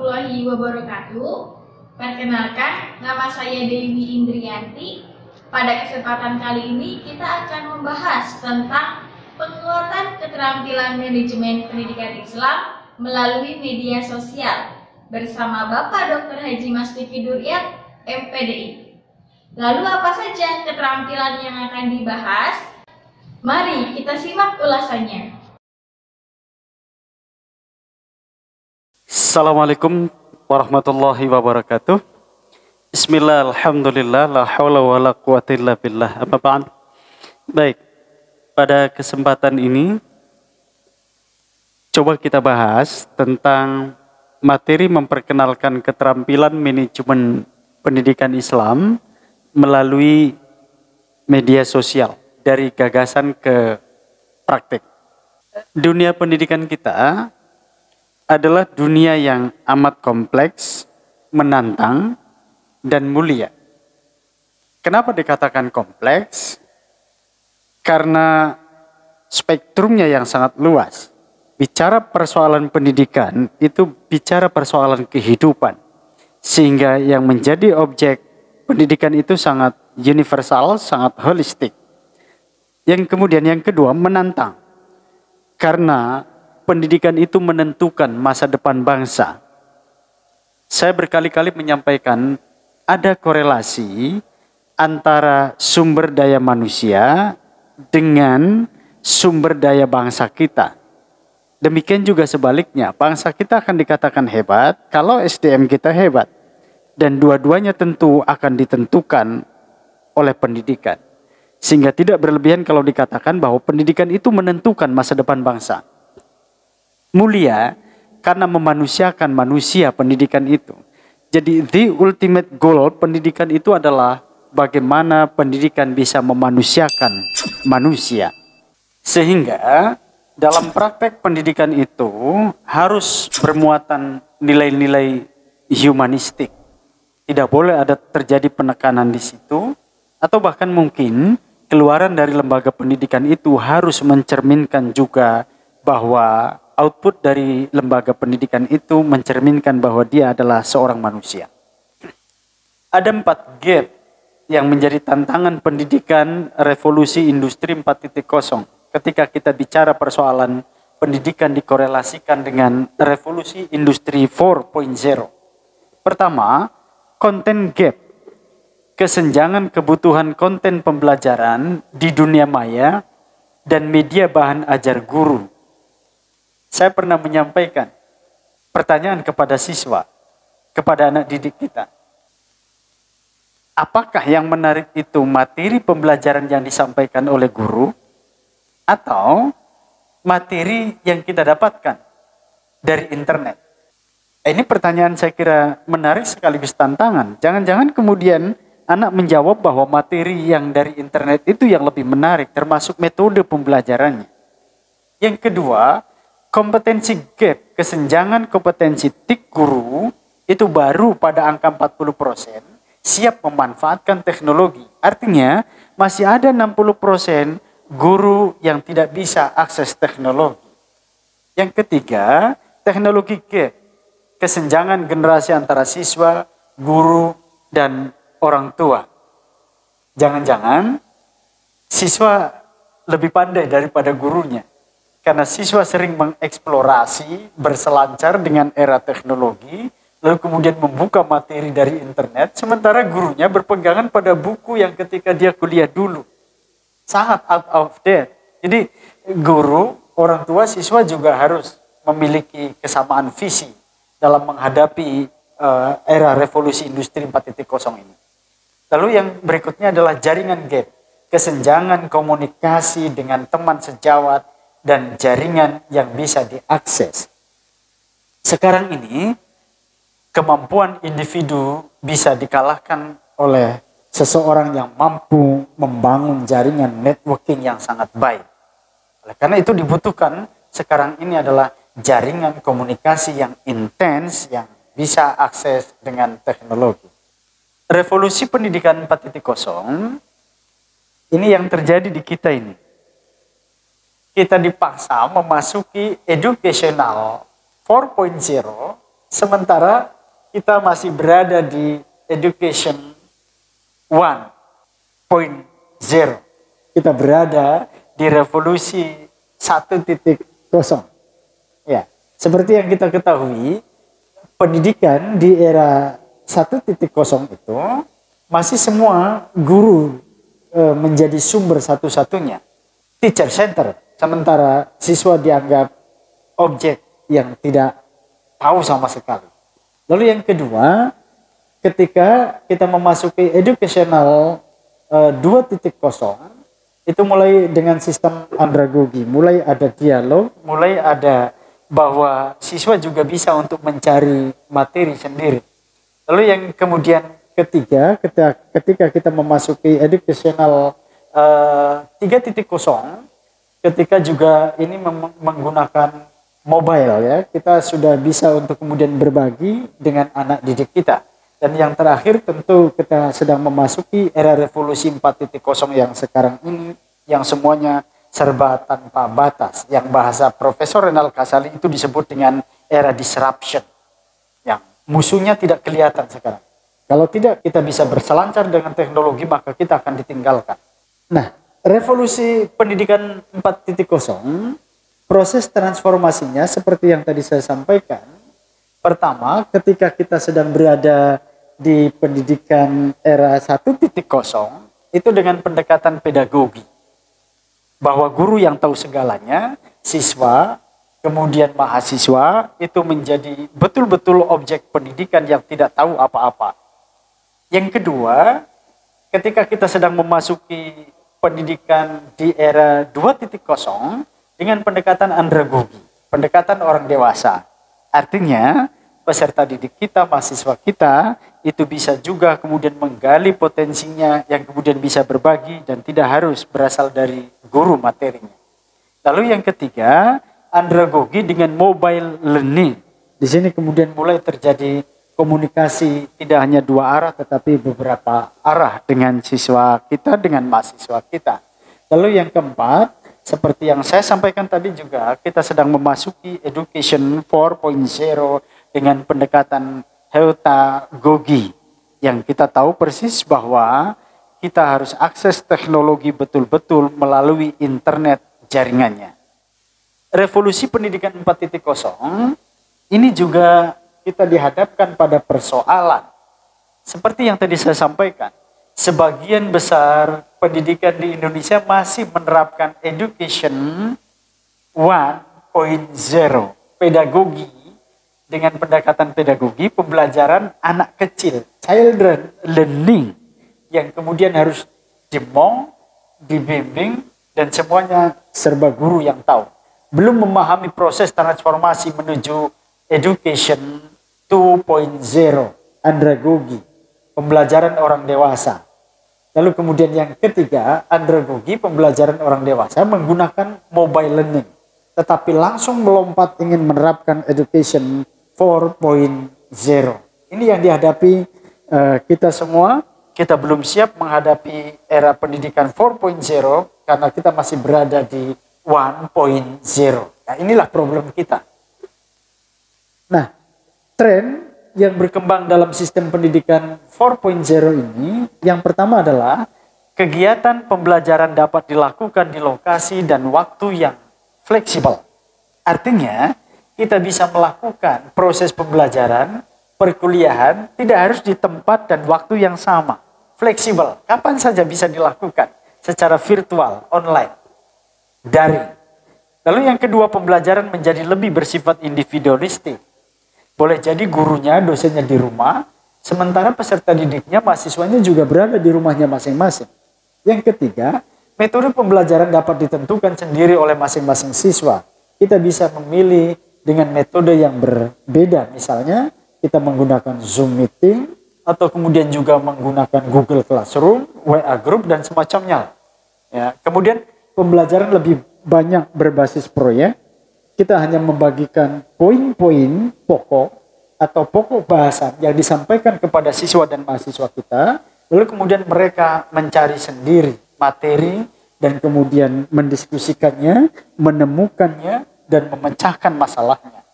warahmatullahi wabarakatuh. Perkenalkan, nama saya Dewi Indrianti. Pada kesempatan kali ini kita akan membahas tentang penguatan keterampilan manajemen pendidikan Islam melalui media sosial bersama Bapak Dr. Haji Mas Fikri Duryat, MPDI. Lalu apa saja keterampilan yang akan dibahas? Mari kita simak ulasannya. Assalamualaikum warahmatullahi wabarakatuh. Bismillah, alhamdulillah, la hawla wa la quwata illa billah. Amma ba'd. Baik, pada kesempatan ini coba kita bahas tentang materi memperkenalkan keterampilan manajemen pendidikan Islam melalui media sosial, dari gagasan ke praktek. Dunia pendidikan kita adalah dunia yang amat kompleks, menantang, dan mulia. Kenapa dikatakan kompleks? Karena spektrumnya yang sangat luas. Bicara persoalan pendidikan itu bicara persoalan kehidupan. Sehingga yang menjadi objek pendidikan itu sangat universal, sangat holistik. Yang kemudian yang kedua, menantang. Karena pendidikan itu menentukan masa depan bangsa. Saya berkali-kali menyampaikan ada korelasi antara sumber daya manusia dengan sumber daya bangsa kita. Demikian juga sebaliknya, bangsa kita akan dikatakan hebat kalau SDM kita hebat. Dan dua-duanya tentu akan ditentukan oleh pendidikan. Sehingga tidak berlebihan kalau dikatakan bahwa pendidikan itu menentukan masa depan bangsa. Mulia karena memanusiakan manusia pendidikan itu. Jadi the ultimate goal pendidikan itu adalah bagaimana pendidikan bisa memanusiakan manusia. Sehingga dalam praktek pendidikan itu harus bermuatan nilai-nilai humanistik. Tidak boleh ada terjadi penekanan di situ, atau bahkan mungkin keluaran dari lembaga pendidikan itu harus mencerminkan juga bahwa output dari lembaga pendidikan itu mencerminkan bahwa dia adalah seorang manusia. Ada 4 gap yang menjadi tantangan pendidikan revolusi industri 4.0 ketika kita bicara persoalan pendidikan dikorelasikan dengan revolusi industri 4.0. Pertama, konten gap. Kesenjangan kebutuhan konten pembelajaran di dunia maya dan media bahan ajar guru. Saya pernah menyampaikan pertanyaan kepada siswa, kepada anak didik kita. Apakah yang menarik itu materi pembelajaran yang disampaikan oleh guru atau materi yang kita dapatkan dari internet? Ini pertanyaan saya kira menarik sekaligus tantangan. Jangan-jangan kemudian anak menjawab bahwa materi yang dari internet itu yang lebih menarik, termasuk metode pembelajarannya. Yang kedua, kompetensi gap, kesenjangan kompetensi TIK guru itu baru pada angka 40%, siap memanfaatkan teknologi. Artinya masih ada 60% guru yang tidak bisa akses teknologi. Yang ketiga, teknologi gap, kesenjangan generasi antara siswa, guru, dan orang tua. Jangan-jangan siswa lebih pandai daripada gurunya. Karena siswa sering mengeksplorasi, berselancar dengan era teknologi, lalu kemudian membuka materi dari internet, sementara gurunya berpegangan pada buku yang ketika dia kuliah dulu. Sangat out of date. Jadi guru, orang tua, siswa juga harus memiliki kesamaan visi dalam menghadapi era revolusi industri 4.0 ini. Lalu yang berikutnya adalah jaringan gap, kesenjangan komunikasi dengan teman sejawat, dan jaringan yang bisa diakses. Sekarang ini, kemampuan individu bisa dikalahkan oleh seseorang yang mampu membangun jaringan networking yang sangat baik. Oleh karena itu dibutuhkan sekarang ini adalah jaringan komunikasi yang intens, yang bisa akses dengan teknologi. Revolusi pendidikan 4.0 ini yang terjadi di kita ini. Kita dipaksa memasuki educational 4.0 Sementara kita masih berada di education 1.0. Kita berada di revolusi 1.0. Ya, seperti yang kita ketahui, pendidikan di era 1.0 itu masih semua guru menjadi sumber satu-satunya, teacher center, sementara siswa dianggap objek yang tidak tahu sama sekali. Lalu yang kedua, ketika kita memasuki educational 2.0, itu mulai dengan sistem andragogi, mulai ada dialog, mulai ada bahwa siswa juga bisa untuk mencari materi sendiri. Lalu yang kemudian ketiga, ketika kita memasuki educational 3.0, ketika juga ini menggunakan mobile, ya, kita sudah bisa untuk kemudian berbagi dengan anak didik kita. Dan yang terakhir tentu kita sedang memasuki era revolusi 4.0 yang sekarang ini, yang semuanya serba tanpa batas, yang bahasa Profesor Renal Kasali itu disebut dengan era disruption, yang musuhnya tidak kelihatan sekarang. Kalau tidak kita bisa berselancar dengan teknologi, maka kita akan ditinggalkan. Nah, revolusi pendidikan 4.0, proses transformasinya seperti yang tadi saya sampaikan. Pertama, ketika kita sedang berada di pendidikan era 1.0, itu dengan pendekatan pedagogi. Bahwa guru yang tahu segalanya, siswa, kemudian mahasiswa, itu menjadi betul-betul objek pendidikan yang tidak tahu apa-apa. Yang kedua, ketika kita sedang memasuki pendidikan di era 2.0 dengan pendekatan andragogi, pendekatan orang dewasa. Artinya, peserta didik kita, mahasiswa kita, itu bisa juga kemudian menggali potensinya yang kemudian bisa berbagi dan tidak harus berasal dari guru materinya. Lalu yang ketiga, andragogi dengan mobile learning. Di sini kemudian mulai terjadi komunikasi tidak hanya dua arah tetapi beberapa arah dengan siswa kita, dengan mahasiswa kita. Lalu yang keempat, seperti yang saya sampaikan tadi juga, kita sedang memasuki education 4.0 dengan pendekatan heutagogi, yang kita tahu persis bahwa kita harus akses teknologi betul-betul melalui internet jaringannya. Revolusi pendidikan 4.0 ini juga kita dihadapkan pada persoalan seperti yang tadi saya sampaikan. Sebagian besar pendidikan di Indonesia masih menerapkan education 1.0, pedagogi, dengan pendekatan pedagogi, pembelajaran anak kecil, children learning, yang kemudian harus dimong, dibimbing, dan semuanya serba guru yang tahu. Belum memahami proses transformasi menuju education 2.0, andragogi, pembelajaran orang dewasa. Lalu kemudian yang ketiga, andragogi, pembelajaran orang dewasa menggunakan mobile learning, tetapi langsung melompat ingin menerapkan education 4.0. Ini yang dihadapi kita semua. Kita belum siap menghadapi era pendidikan 4.0 karena kita masih berada di 1.0. Nah, inilah problem kita. Nah, tren yang berkembang dalam sistem pendidikan 4.0 ini, yang pertama adalah kegiatan pembelajaran dapat dilakukan di lokasi dan waktu yang fleksibel. Artinya, kita bisa melakukan proses pembelajaran, perkuliahan, tidak harus di tempat dan waktu yang sama. Fleksibel, kapan saja bisa dilakukan secara virtual, online, daring. Lalu yang kedua, pembelajaran menjadi lebih bersifat individualistik. Boleh jadi gurunya, dosennya di rumah, sementara peserta didiknya, mahasiswanya juga berada di rumahnya masing-masing. Yang ketiga, metode pembelajaran dapat ditentukan sendiri oleh masing-masing siswa. Kita bisa memilih dengan metode yang berbeda. Misalnya, kita menggunakan Zoom meeting, atau kemudian juga menggunakan Google Classroom, WA Group, dan semacamnya. Ya, kemudian pembelajaran lebih banyak berbasis proyek. Kita hanya membagikan poin-poin pokok atau pokok bahasan yang disampaikan kepada siswa dan mahasiswa kita, lalu kemudian mereka mencari sendiri materi dan kemudian mendiskusikannya, menemukannya, dan memecahkan masalahnya.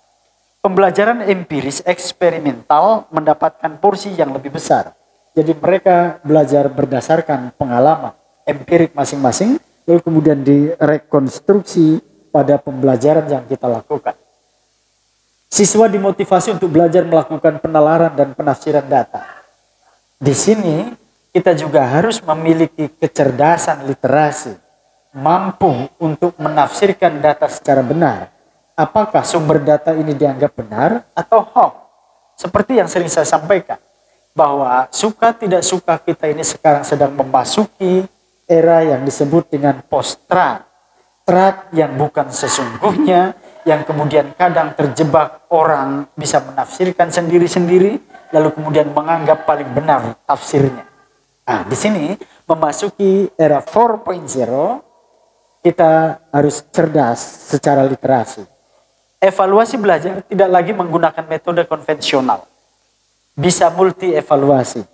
Pembelajaran empiris eksperimental mendapatkan porsi yang lebih besar. Jadi mereka belajar berdasarkan pengalaman empirik masing-masing, lalu kemudian direkonstruksi pada pembelajaran yang kita lakukan. Siswa dimotivasi untuk belajar melakukan penalaran dan penafsiran data. Di sini kita juga harus memiliki kecerdasan literasi, mampu untuk menafsirkan data secara benar. Apakah sumber data ini dianggap benar atau hoax? Seperti yang sering saya sampaikan, bahwa suka tidak suka kita ini sekarang sedang memasuki era yang disebut dengan post-truth. Truth yang bukan sesungguhnya, yang kemudian kadang terjebak orang bisa menafsirkan sendiri-sendiri, lalu kemudian menganggap paling benar tafsirnya. Nah, di sini memasuki era 4.0, kita harus cerdas secara literasi. Evaluasi belajar tidak lagi menggunakan metode konvensional. Bisa multi evaluasi.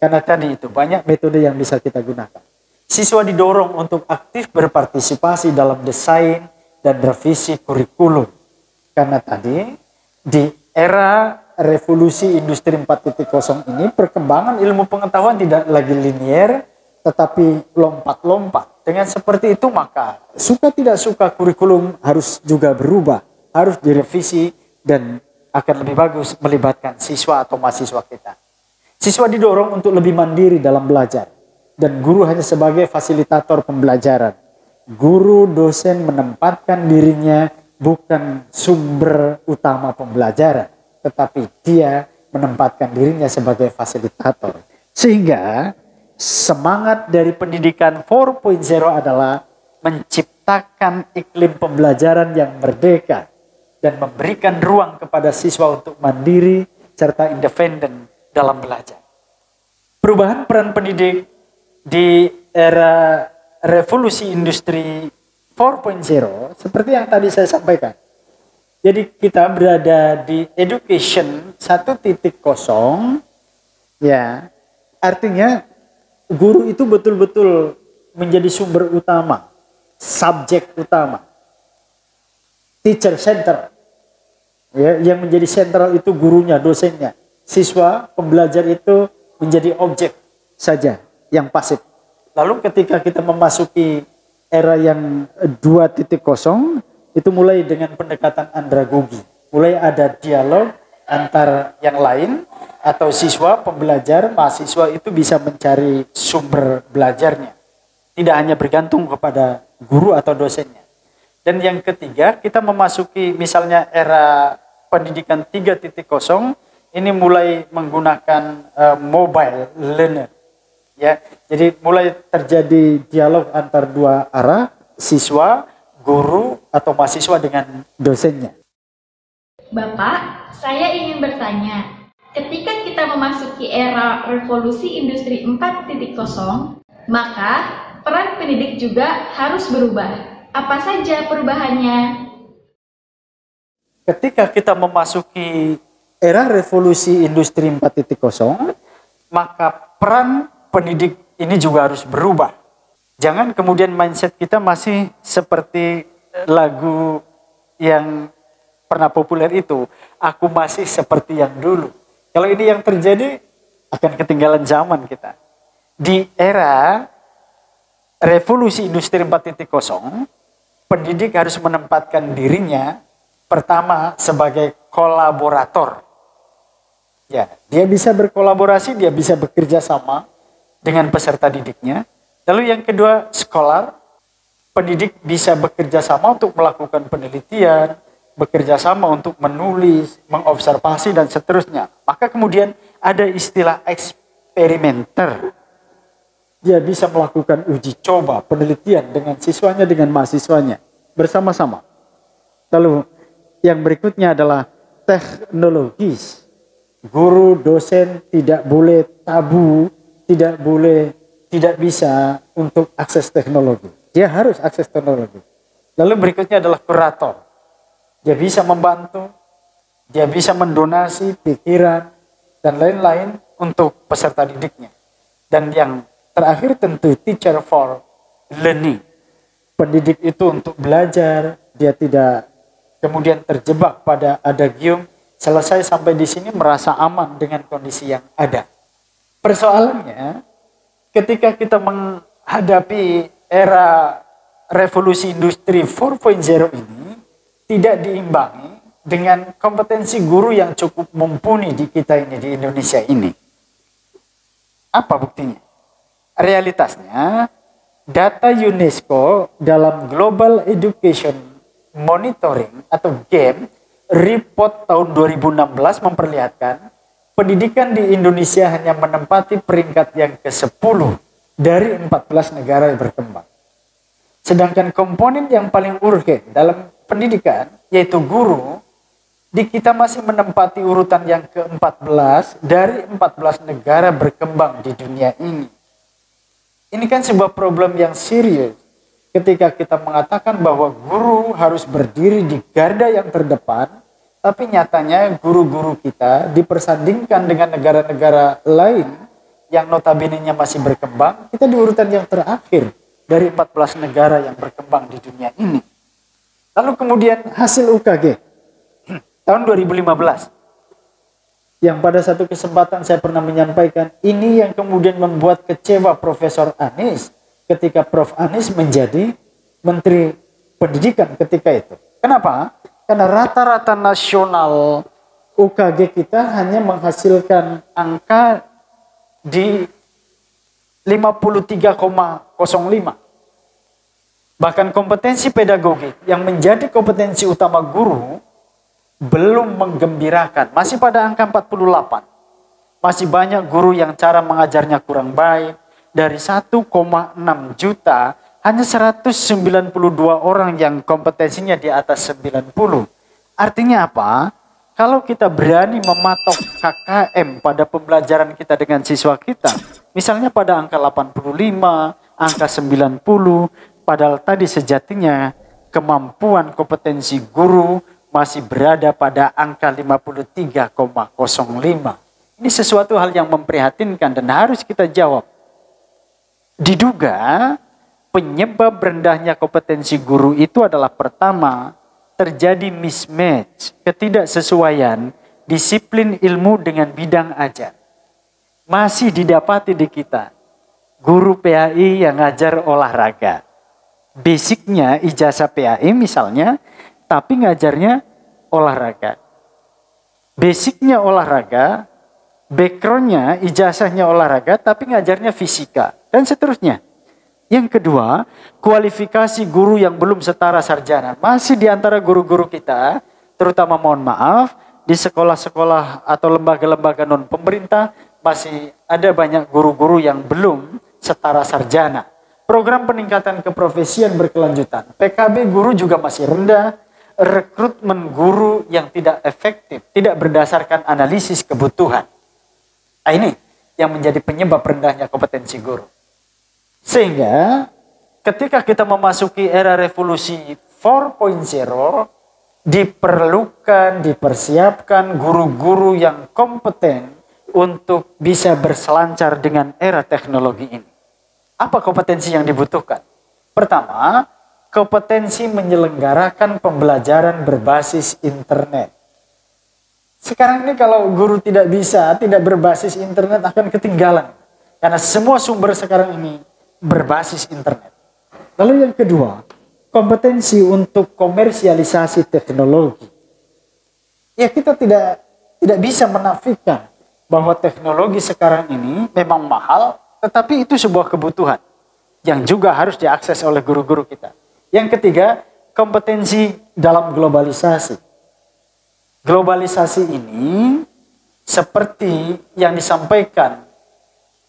Karena tadi itu banyak metode yang bisa kita gunakan. Siswa didorong untuk aktif berpartisipasi dalam desain dan revisi kurikulum. Karena tadi di era revolusi industri 4.0 ini perkembangan ilmu pengetahuan tidak lagi linier tetapi lompat-lompat. Dengan seperti itu maka suka tidak suka kurikulum harus juga berubah, harus direvisi dan akan lebih bagus melibatkan siswa atau mahasiswa kita. Siswa didorong untuk lebih mandiri dalam belajar dan guru hanya sebagai fasilitator pembelajaran. Guru dosen menempatkan dirinya bukan sumber utama pembelajaran, tetapi dia menempatkan dirinya sebagai fasilitator. Sehingga semangat dari pendidikan 4.0 adalah menciptakan iklim pembelajaran yang merdeka dan memberikan ruang kepada siswa untuk mandiri serta independen dalam belajar. Perubahan peran pendidik di era revolusi industri 4.0 seperti yang tadi saya sampaikan. Jadi kita berada di education 1.0, ya, artinya guru itu betul-betul menjadi sumber utama, subjek utama, teacher center. Ya, yang menjadi sentral itu gurunya, dosennya. Siswa, pembelajar itu menjadi objek saja yang pasif. Lalu ketika kita memasuki era yang 2.0, itu mulai dengan pendekatan andragogi. Mulai ada dialog antar yang lain atau siswa, pembelajar, mahasiswa itu bisa mencari sumber belajarnya. Tidak hanya bergantung kepada guru atau dosennya. Dan yang ketiga, kita memasuki misalnya era pendidikan 3.0, ini mulai menggunakan mobile learner. Ya, jadi mulai terjadi dialog antar dua arah, siswa, guru atau mahasiswa dengan dosennya. Bapak, saya ingin bertanya, ketika kita memasuki era revolusi industri 4.0, maka peran pendidik juga harus berubah. Apa saja perubahannya? Ketika kita memasuki era revolusi industri 4.0, maka peran pendidik ini juga harus berubah. Jangan kemudian mindset kita masih seperti lagu yang pernah populer itu, aku masih seperti yang dulu. Kalau ini yang terjadi, akan ketinggalan zaman kita. Di era revolusi industri 4.0, pendidik harus menempatkan dirinya pertama sebagai kolaborator. Ya, dia bisa berkolaborasi, dia bisa bekerja sama dengan peserta didiknya. Lalu yang kedua, scholar. Pendidik bisa bekerja sama untuk melakukan penelitian, bekerja sama untuk menulis, mengobservasi dan seterusnya. Maka kemudian ada istilah eksperimenter. Dia bisa melakukan uji coba, penelitian dengan siswanya, dengan mahasiswanya bersama-sama. Lalu yang berikutnya adalah teknologis. Guru, dosen tidak boleh tabu, tidak bisa untuk akses teknologi. Dia harus akses teknologi. Lalu berikutnya adalah kurator. Dia bisa membantu, dia bisa mendonasi pikiran dan lain-lain untuk peserta didiknya. Dan yang terakhir tentu teacher for learning. Pendidik itu untuk belajar, dia tidak kemudian terjebak pada adagium, selesai sampai di sini merasa aman dengan kondisi yang ada. Persoalannya, ketika kita menghadapi era revolusi industri 4.0 ini, tidak diimbangi dengan kompetensi guru yang cukup mumpuni di kita ini, di Indonesia ini. Apa buktinya? Realitasnya, data UNESCO dalam Global Education Monitoring atau GEM report tahun 2016 memperlihatkan pendidikan di Indonesia hanya menempati peringkat yang ke-10 dari 14 negara yang berkembang. Sedangkan komponen yang paling urgen dalam pendidikan, yaitu guru, di kita masih menempati urutan yang ke-14 dari 14 negara berkembang di dunia ini. Ini kan sebuah problem yang serius ketika kita mengatakan bahwa guru harus berdiri di garda yang terdepan, tapi nyatanya guru-guru kita dipersandingkan dengan negara-negara lain yang notabene-nya masih berkembang, kita di urutan yang terakhir dari 14 negara yang berkembang di dunia ini. Lalu kemudian hasil UKG tahun 2015, yang pada satu kesempatan saya pernah menyampaikan, ini yang kemudian membuat kecewa Profesor Anies ketika Prof. Anies menjadi Menteri Pendidikan ketika itu. Kenapa? Karena rata-rata nasional UKG kita hanya menghasilkan angka di 53,05. Bahkan kompetensi pedagogik yang menjadi kompetensi utama guru belum menggembirakan, masih pada angka 48. Masih banyak guru yang cara mengajarnya kurang baik. Dari 1,6 juta, hanya 192 orang yang kompetensinya di atas 90. Artinya apa? Kalau kita berani mematok KKM pada pembelajaran kita dengan siswa kita, misalnya pada angka 85, angka 90, padahal tadi sejatinya kemampuan kompetensi guru masih berada pada angka 53,05. Ini sesuatu hal yang memprihatinkan dan harus kita jawab. Diduga penyebab rendahnya kompetensi guru itu adalah pertama, terjadi mismatch, ketidaksesuaian disiplin ilmu dengan bidang ajar. Masih didapati di kita guru PAI yang ngajar olahraga. Basicnya ijazah PAI misalnya, tapi ngajarnya olahraga. Basicnya olahraga, backgroundnya ijazahnya olahraga, tapi ngajarnya fisika, dan seterusnya. Yang kedua, kualifikasi guru yang belum setara sarjana. Masih di antara guru-guru kita, terutama mohon maaf, di sekolah-sekolah atau lembaga-lembaga non pemerintah, masih ada banyak guru-guru yang belum setara sarjana. Program peningkatan keprofesian berkelanjutan. PKB guru juga masih rendah. Rekrutmen guru yang tidak efektif, tidak berdasarkan analisis kebutuhan. Nah, ini yang menjadi penyebab rendahnya kompetensi guru. Sehingga ketika kita memasuki era revolusi 4.0, diperlukan, dipersiapkan guru-guru yang kompeten untuk bisa berselancar dengan era teknologi ini. Apa kompetensi yang dibutuhkan? Pertama, kompetensi menyelenggarakan pembelajaran berbasis internet. Sekarang ini kalau guru tidak bisa, tidak berbasis internet akan ketinggalan. Karena semua sumber sekarang ini berbasis internet. Lalu yang kedua, kompetensi untuk komersialisasi teknologi. Ya, kita tidak bisa menafikan bahwa teknologi sekarang ini memang mahal, tetapi itu sebuah kebutuhan yang juga harus diakses oleh guru-guru kita. Yang ketiga, kompetensi dalam globalisasi. Globalisasi ini seperti yang disampaikan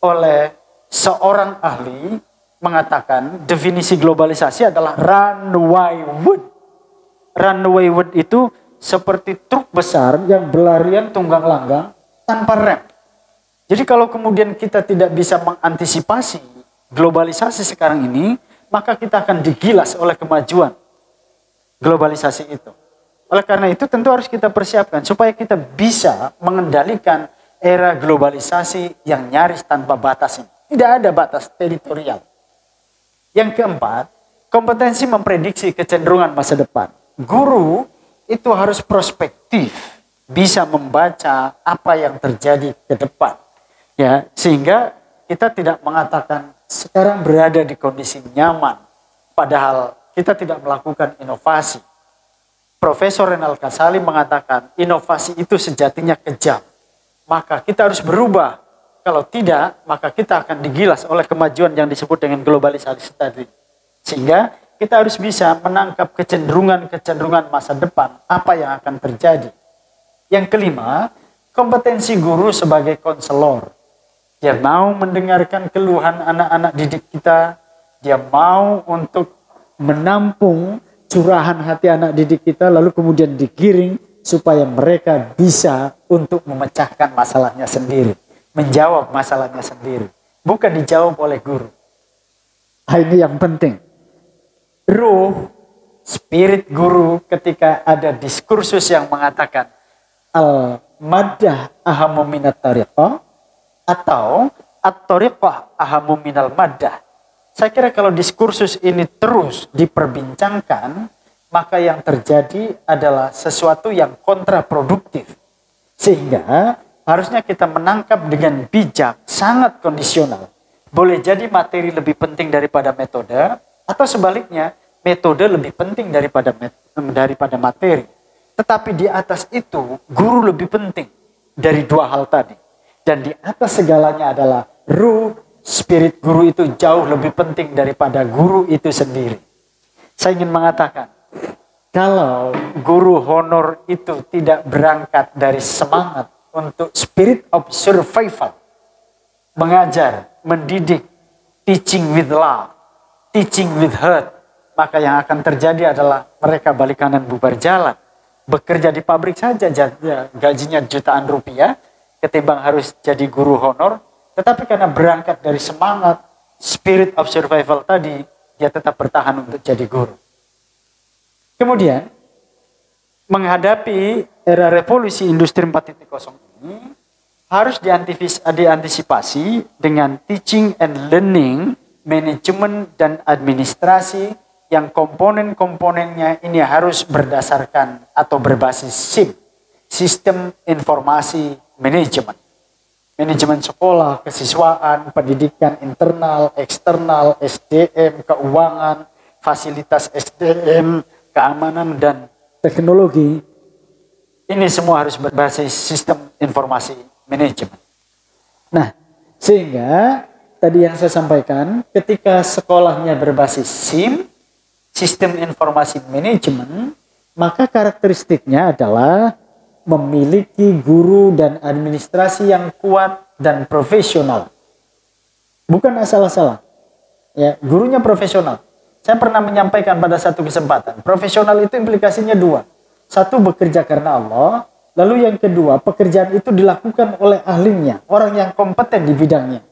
oleh seorang ahli mengatakan definisi globalisasi adalah runway wood. Runway wood itu seperti truk besar yang berlarian tunggang langgang tanpa rem. Jadi kalau kemudian kita tidak bisa mengantisipasi globalisasi sekarang ini, maka kita akan digilas oleh kemajuan globalisasi itu. Oleh karena itu tentu harus kita persiapkan supaya kita bisa mengendalikan era globalisasi yang nyaris tanpa batas ini. Tidak ada batas teritorial. Yang keempat, kompetensi memprediksi kecenderungan masa depan. Guru itu harus prospektif, bisa membaca apa yang terjadi ke depan. Ya, sehingga kita tidak mengatakan sekarang berada di kondisi nyaman, padahal kita tidak melakukan inovasi. Profesor Renal Kasali mengatakan inovasi itu sejatinya kejam. Maka kita harus berubah. Kalau tidak, maka kita akan digilas oleh kemajuan yang disebut dengan globalisasi tadi. Sehingga kita harus bisa menangkap kecenderungan-kecenderungan masa depan, apa yang akan terjadi. Yang kelima, kompetensi guru sebagai konselor. Dia mau mendengarkan keluhan anak-anak didik kita, dia mau untuk menampung curahan hati anak didik kita, lalu kemudian digiring supaya mereka bisa untuk memecahkan masalahnya sendiri, menjawab masalahnya sendiri, bukan dijawab oleh guru. Ini yang penting. Ruh, spirit guru ketika ada diskursus yang mengatakan al-maddah ahamu minat tariqah atau at-tariqah ahamu minal maddah. Saya kira kalau diskursus ini terus diperbincangkan, maka yang terjadi adalah sesuatu yang kontraproduktif. Sehingga harusnya kita menangkap dengan bijak, sangat kondisional. Boleh jadi materi lebih penting daripada metode, atau sebaliknya, metode lebih penting daripada materi. Tetapi di atas itu, guru lebih penting dari dua hal tadi. Dan di atas segalanya adalah ruh, spirit guru itu jauh lebih penting daripada guru itu sendiri. Saya ingin mengatakan, kalau guru honor itu tidak berangkat dari semangat untuk spirit of survival, mengajar, mendidik, teaching with love, teaching with heart, maka yang akan terjadi adalah mereka balik kanan bubar jalan. Bekerja di pabrik saja gajinya jutaan rupiah, ketimbang harus jadi guru honor. Tetapi karena berangkat dari semangat, spirit of survival tadi, dia tetap bertahan untuk jadi guru. Kemudian, menghadapi era revolusi industri 4.0 ini, harus diantisipasi dengan teaching and learning, manajemen dan administrasi yang komponen-komponennya ini harus berdasarkan atau berbasis SIM, Sistem Informasi Manajemen. Manajemen sekolah, kesiswaan, pendidikan internal, eksternal, SDM, keuangan, fasilitas SDM, keamanan, dan teknologi. Ini semua harus berbasis sistem informasi manajemen. Nah, sehingga tadi yang saya sampaikan, ketika sekolahnya berbasis SIM, sistem informasi manajemen, maka karakteristiknya adalah memiliki guru dan administrasi yang kuat dan profesional. Bukan asal-asalan. Ya, gurunya profesional. Saya pernah menyampaikan pada satu kesempatan, profesional itu implikasinya dua. Satu, bekerja karena Allah. Lalu yang kedua, pekerjaan itu dilakukan oleh ahlinya, orang yang kompeten di bidangnya.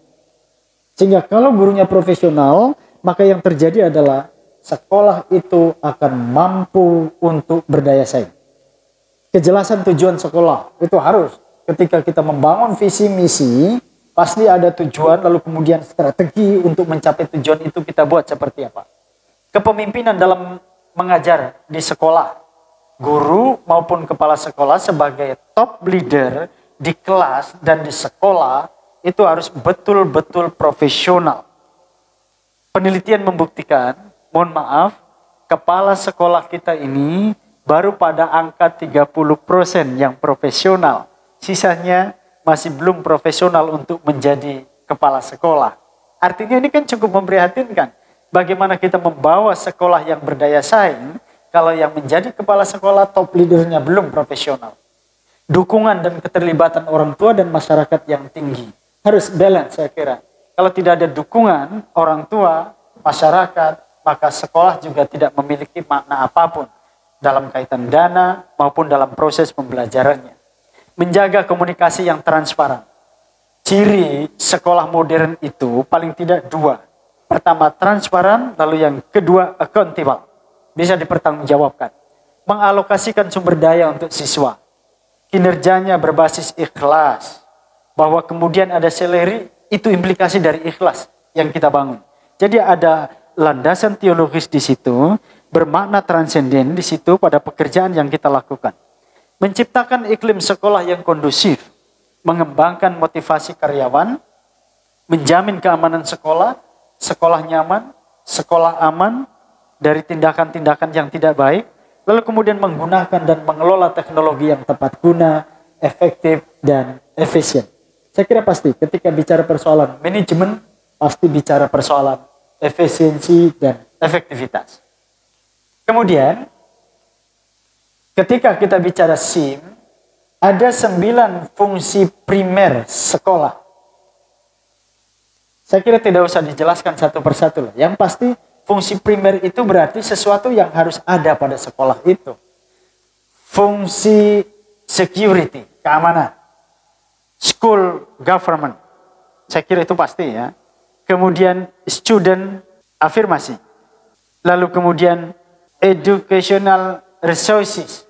Sehingga kalau gurunya profesional, maka yang terjadi adalah sekolah itu akan mampu untuk berdaya saing. Kejelasan tujuan sekolah itu harus. Ketika kita membangun visi misi, pasti ada tujuan, lalu kemudian strategi untuk mencapai tujuan itu kita buat seperti apa. Kepemimpinan dalam mengajar di sekolah, guru maupun kepala sekolah sebagai top leader di kelas dan di sekolah itu harus betul-betul profesional. Penelitian membuktikan, mohon maaf, kepala sekolah kita ini baru pada angka 30% yang profesional. Sisanya masih belum profesional untuk menjadi kepala sekolah. Artinya ini kan cukup memprihatinkan. Bagaimana kita membawa sekolah yang berdaya saing kalau yang menjadi kepala sekolah top leadernya belum profesional. Dukungan dan keterlibatan orang tua dan masyarakat yang tinggi. Harus balance saya kira. Kalau tidak ada dukungan orang tua, masyarakat, maka sekolah juga tidak memiliki makna apapun dalam kaitan dana maupun dalam proses pembelajarannya. Menjaga komunikasi yang transparan. Ciri sekolah modern itu paling tidak dua. Pertama transparan, lalu yang kedua accountable. Bisa dipertanggungjawabkan. Mengalokasikan sumber daya untuk siswa. Kinerjanya berbasis ikhlas. Bahwa kemudian ada salary, itu implikasi dari ikhlas yang kita bangun. Jadi ada landasan teologis di situ, bermakna transenden di situ pada pekerjaan yang kita lakukan. Menciptakan iklim sekolah yang kondusif, mengembangkan motivasi karyawan, menjamin keamanan sekolah, sekolah nyaman, sekolah aman dari tindakan-tindakan yang tidak baik, lalu kemudian menggunakan dan mengelola teknologi yang tepat guna, efektif, dan efisien. Saya kira pasti ketika bicara persoalan manajemen, pasti bicara persoalan efisiensi dan efektivitas. Kemudian, ketika kita bicara SIM, ada 9 fungsi primer sekolah. Saya kira tidak usah dijelaskan satu persatu lah. Yang pasti fungsi primer itu berarti sesuatu yang harus ada pada sekolah itu. Fungsi security, keamanan. School government. Saya kira itu pasti ya. Kemudian student afirmasi. Lalu kemudian educational resources.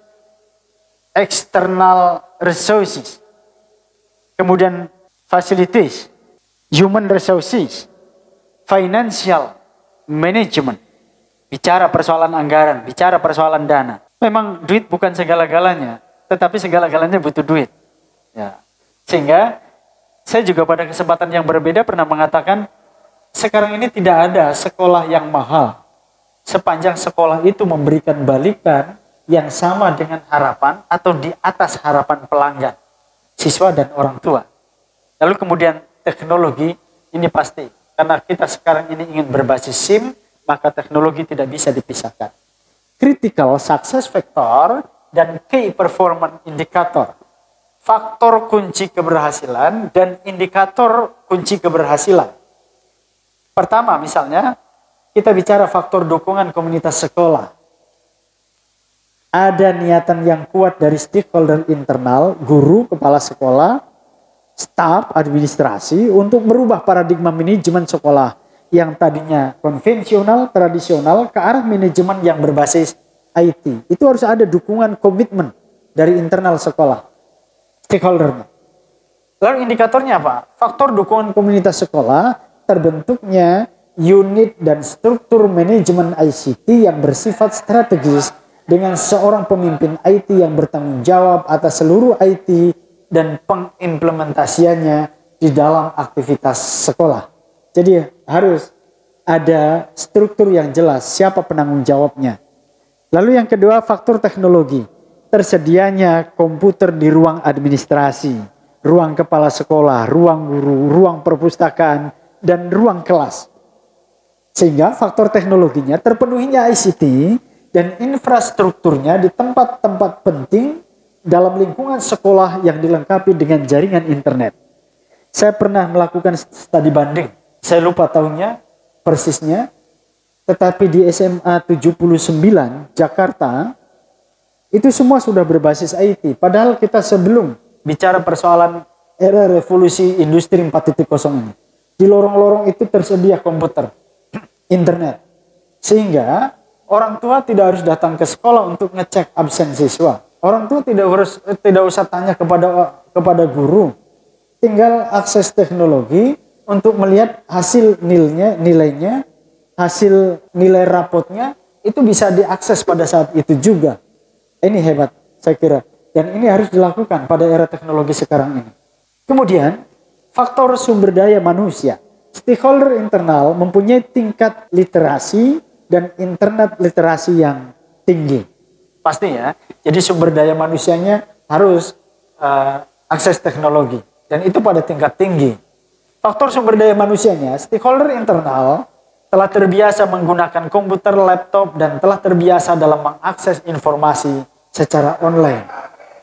External resources. Kemudian facilities. Human resources. Financial management. Bicara persoalan anggaran, bicara persoalan dana. Memang duit bukan segala-galanya, tetapi segala-galanya butuh duit. Ya. Sehingga saya juga pada kesempatan yang berbeda pernah mengatakan, sekarang ini tidak ada sekolah yang mahal. Sepanjang sekolah itu memberikan balikan yang sama dengan harapan atau di atas harapan pelanggan, siswa dan orang tua. Lalu kemudian teknologi ini pasti. Karena kita sekarang ini ingin berbasis SIM, maka teknologi tidak bisa dipisahkan. Critical success factor dan key performance indicator. Faktor kunci keberhasilan dan indikator kunci keberhasilan. Pertama misalnya, kita bicara faktor dukungan komunitas sekolah. Ada niatan yang kuat dari stakeholder internal, guru, kepala sekolah, staf, administrasi untuk merubah paradigma manajemen sekolah yang tadinya konvensional, tradisional ke arah manajemen yang berbasis IT. Itu harus ada dukungan komitmen dari internal sekolah. Stakeholdernya. Lalu indikatornya apa? Faktor dukungan komunitas sekolah, terbentuknya unit dan struktur manajemen ICT yang bersifat strategis dengan seorang pemimpin IT yang bertanggung jawab atas seluruh IT dan pengimplementasiannya di dalam aktivitas sekolah. Jadi harus ada struktur yang jelas siapa penanggung jawabnya. Lalu yang kedua, faktor teknologi. Tersedianya komputer di ruang administrasi, ruang kepala sekolah, ruang guru, ruang perpustakaan, dan ruang kelas. Sehingga faktor teknologinya terpenuhinya ICT dan infrastrukturnya di tempat-tempat penting dalam lingkungan sekolah yang dilengkapi dengan jaringan internet. Saya pernah melakukan studi banding. Saya lupa tahunnya persisnya. Tetapi di SMA 79 Jakarta, itu semua sudah berbasis IT. Padahal kita sebelum bicara persoalan era revolusi industri 4.0 ini. Di lorong-lorong itu tersedia komputer, internet. Sehingga orang tua tidak harus datang ke sekolah untuk ngecek absen siswa. Orang tua tidak usah tanya kepada guru. Tinggal akses teknologi untuk melihat hasil nilainya, hasil nilai rapotnya, itu bisa diakses pada saat itu juga. Ini hebat, saya kira. Dan ini harus dilakukan pada era teknologi sekarang ini. Kemudian, faktor sumber daya manusia. Stakeholder internal mempunyai tingkat literasi dan internet literasi yang tinggi. Pasti ya. Jadi sumber daya manusianya harus akses teknologi. Dan itu pada tingkat tinggi. Faktor sumber daya manusianya, stakeholder internal telah terbiasa menggunakan komputer, laptop, dan telah terbiasa dalam mengakses informasi secara online.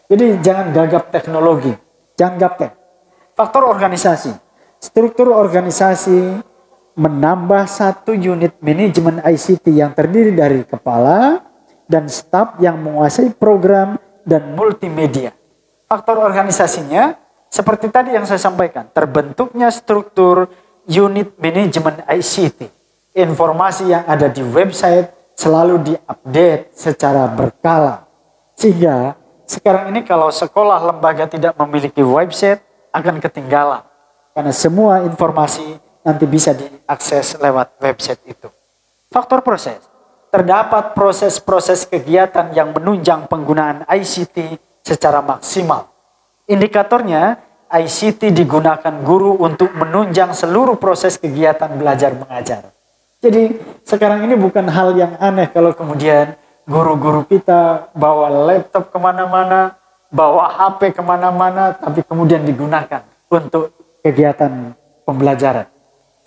Jadi jangan gagap teknologi, jangan gaptek. Faktor organisasi, struktur organisasi menambah satu unit manajemen ICT yang terdiri dari kepala dan staf yang menguasai program dan multimedia. Faktor organisasinya, seperti tadi yang saya sampaikan, terbentuknya struktur unit manajemen ICT. Informasi yang ada di website selalu diupdate secara berkala. Sehingga sekarang ini kalau sekolah lembaga tidak memiliki website akan ketinggalan. Karena semua informasi nanti bisa diakses lewat website itu. Faktor proses. terdapat proses-proses kegiatan yang menunjang penggunaan ICT secara maksimal. Indikatornya, ICT digunakan guru untuk menunjang seluruh proses kegiatan belajar mengajar. Jadi sekarang ini bukan hal yang aneh kalau kemudian guru-guru kita bawa laptop kemana-mana, bawa HP kemana-mana, tapi kemudian digunakan untuk kegiatan pembelajaran.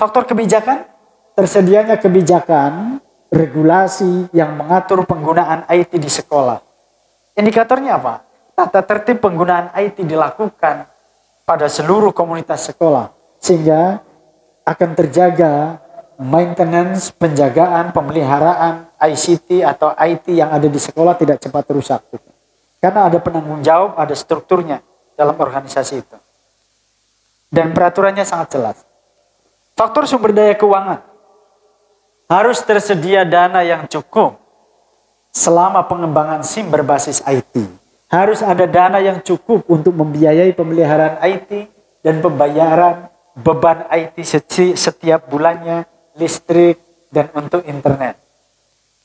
Faktor kebijakan, tersedianya kebijakan, regulasi yang mengatur penggunaan IT di sekolah. Indikatornya apa? Tata tertib penggunaan IT dilakukan pada seluruh komunitas sekolah, sehingga akan terjaga maintenance, penjagaan, pemeliharaan ICT atau IT yang ada di sekolah tidak cepat rusak. Karena ada penanggung jawab, ada strukturnya dalam organisasi itu. Dan peraturannya sangat jelas. Faktor sumber daya keuangan. Harus tersedia dana yang cukup selama pengembangan SIM berbasis IT. Harus ada dana yang cukup untuk membiayai pemeliharaan IT dan pembayaran beban IT setiap bulannya, listrik, dan untuk internet.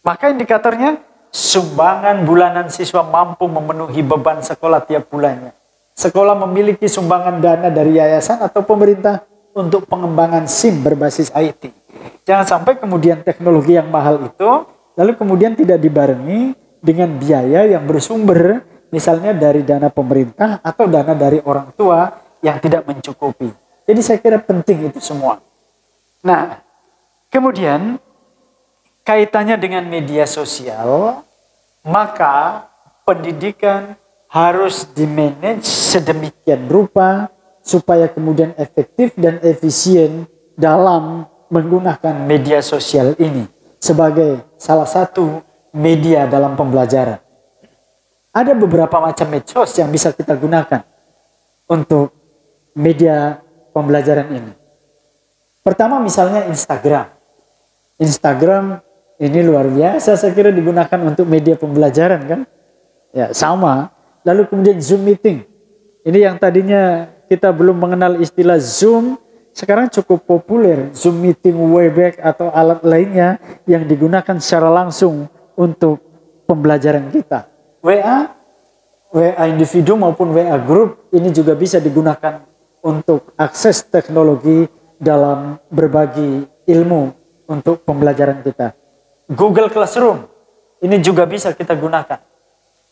Maka indikatornya, sumbangan bulanan siswa mampu memenuhi beban sekolah tiap bulannya. Sekolah memiliki sumbangan dana dari yayasan atau pemerintah untuk pengembangan SIM berbasis IT. Jangan sampai kemudian teknologi yang mahal itu, lalu kemudian tidak dibarengi dengan biaya yang bersumber, misalnya dari dana pemerintah atau dana dari orang tua yang tidak mencukupi. Jadi saya kira penting itu semua. Nah, kemudian kaitannya dengan media sosial, maka pendidikan harus dimanage sedemikian rupa supaya kemudian efektif dan efisien dalam menggunakan media sosial ini sebagai salah satu media dalam pembelajaran. Ada beberapa macam medsos yang bisa kita gunakan untuk media pembelajaran ini. Pertama misalnya Instagram. Instagram ini luar biasa saya kira digunakan untuk media pembelajaran kan. Ya sama. Lalu kemudian Zoom meeting. Ini yang tadinya kita belum mengenal istilah Zoom, sekarang cukup populer. Zoom meeting, Webex atau alat lainnya yang digunakan secara langsung untuk pembelajaran kita. WA individu maupun WA group ini juga bisa digunakan untuk akses teknologi dalam berbagi ilmu untuk pembelajaran kita. Google Classroom ini juga bisa kita gunakan.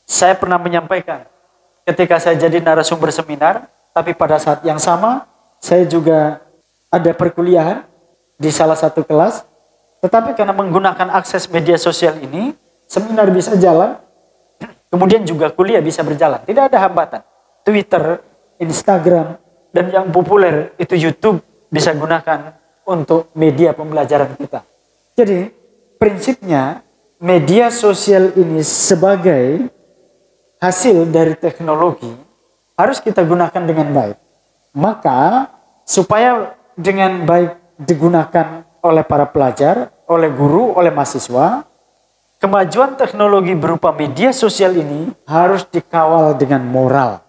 Saya pernah menyampaikan ketika saya jadi narasumber seminar, tapi pada saat yang sama saya juga ada perkuliahan di salah satu kelas, tetapi karena menggunakan akses media sosial ini, seminar bisa jalan, kemudian juga kuliah bisa berjalan, tidak ada hambatan. Twitter, Instagram, dan yang populer itu YouTube bisa gunakan untuk media pembelajaran kita. Jadi prinsipnya media sosial ini sebagai hasil dari teknologi harus kita gunakan dengan baik. Maka supaya dengan baik digunakan oleh para pelajar, oleh guru, oleh mahasiswa, kemajuan teknologi berupa media sosial ini harus dikawal dengan moral,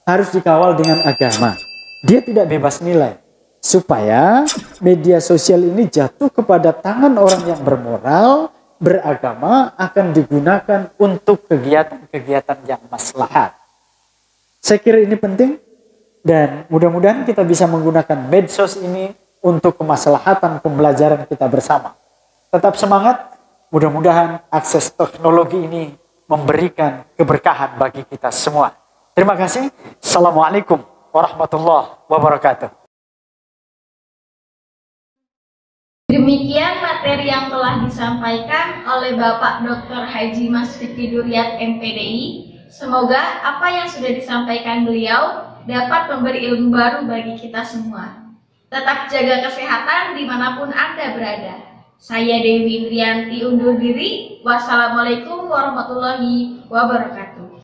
harus dikawal dengan agama. Dia tidak bebas nilai. Supaya media sosial ini jatuh kepada tangan orang yang bermoral, beragama, akan digunakan untuk kegiatan-kegiatan yang maslahat. Saya kira ini penting dan mudah-mudahan kita bisa menggunakan medsos ini untuk kemaslahatan pembelajaran kita bersama. Tetap semangat, mudah-mudahan akses teknologi ini memberikan keberkahan bagi kita semua. Terima kasih. Assalamualaikum warahmatullahi wabarakatuh. Demikian materi yang telah disampaikan oleh Bapak Dr. Haji Mas Fikri Duryat MPDI. Semoga apa yang sudah disampaikan beliau dapat memberi ilmu baru bagi kita semua. Tetap jaga kesehatan dimanapun Anda berada. Saya Dewi Indrianti undur diri. Wassalamualaikum warahmatullahi wabarakatuh.